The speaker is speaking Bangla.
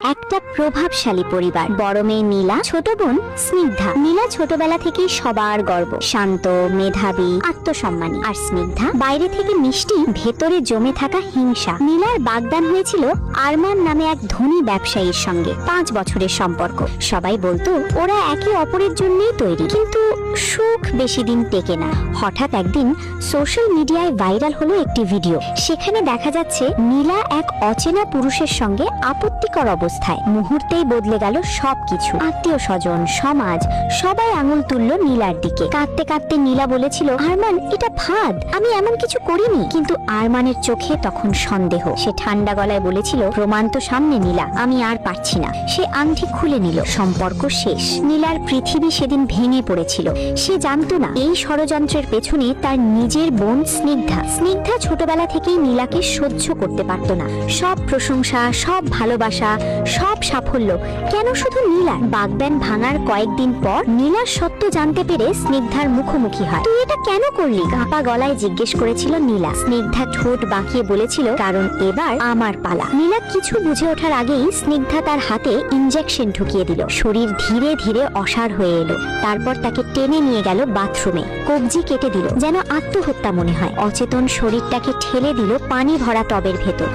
একটা প্রভাবশালী পরিবার। বড় মেয়ে নীলা, ছোট বোন স্নিগ্ধা। নীলা ছোটবেলা থেকেই সবার গর্ব, শান্ত, মেধাবী, আত্মসম্মানী। আর স্নিগ্ধা বাইরে থেকে মিষ্টি, ভেতরে জমে থাকা হিংসা। নীলার বাগদান হয়েছিল আরমান নামে এক ধনী ব্যবসায়ীর সঙ্গে। 5 বছরের সম্পর্ক। সবাই বলতো ওরা একে অপরের জন্যই তৈরি, কিন্তু সুখ বেশি দিন টেকে না। হঠাৎ একদিন সোশ্যাল মিডিয়ায় ভাইরাল হলো একটি ভিডিও। সেখানে দেখা যাচ্ছে নীলা এক অচেনা পুরুষের সঙ্গে আপত্তিকর অবস্থায়। মুহূর্তেই বদলে গেল সবকিছু। আত্মীয় স্বজন, সমাজ সবাই আঙুল তুললো নীলার দিকে। কাঁদতে কাঁদতে নীলা বলেছিল, আরমান এটা ফাঁদ, আমি এমন কিছু করিনি। কিন্তু আরমানের চোখে তখন সন্দেহ। সে ঠান্ডা গলায় বলেছিল, প্রমাণ তো সামনে নীলা, আমি আর পারছি না। সে আংটি খুলে নিল। সম্পর্ক শেষ। নীলার পৃথিবী সেদিন ভেঙে পড়েছিল। সে জানতো না এই ষড়যন্ত্রের পেছনে তার নিজের বোন স্নিগ্ধা ছোটবেলা থেকেই নীলাকে সহ্য করতে পারত না। সব প্রশংসা, সব ভালোবাসা, সব সাফল্য কেন শুধু নীলার? বাগদান ভাঙার কয়েকদিন পর নীলার সত্য জানতে পেরে স্নিগ্ধার মুখোমুখি হয়। তুই এটা কেন করলি? কাঁপা গলায় জিজ্ঞেস করেছিল নীলা। স্নিগ্ধা ঠোঁট বাঁকিয়ে বলেছিল, কারণ এবার আমার পালা। নীলা কিছু বুঝে ওঠার আগেই স্নিগ্ধা তার হাতে ইনজেকশন ঢুকিয়ে দিল। শরীর ধীরে ধীরে অসাড় হয়ে এলো। তারপর তাকে টেনে নিয়ে গেল বাথরুমে। কবজি কেটে দিল, যেন আত্মহত্যা মনে হয়। অচেতন শরীরটাকে ঠেলে দিল পানি ভরা টবের ভেতর।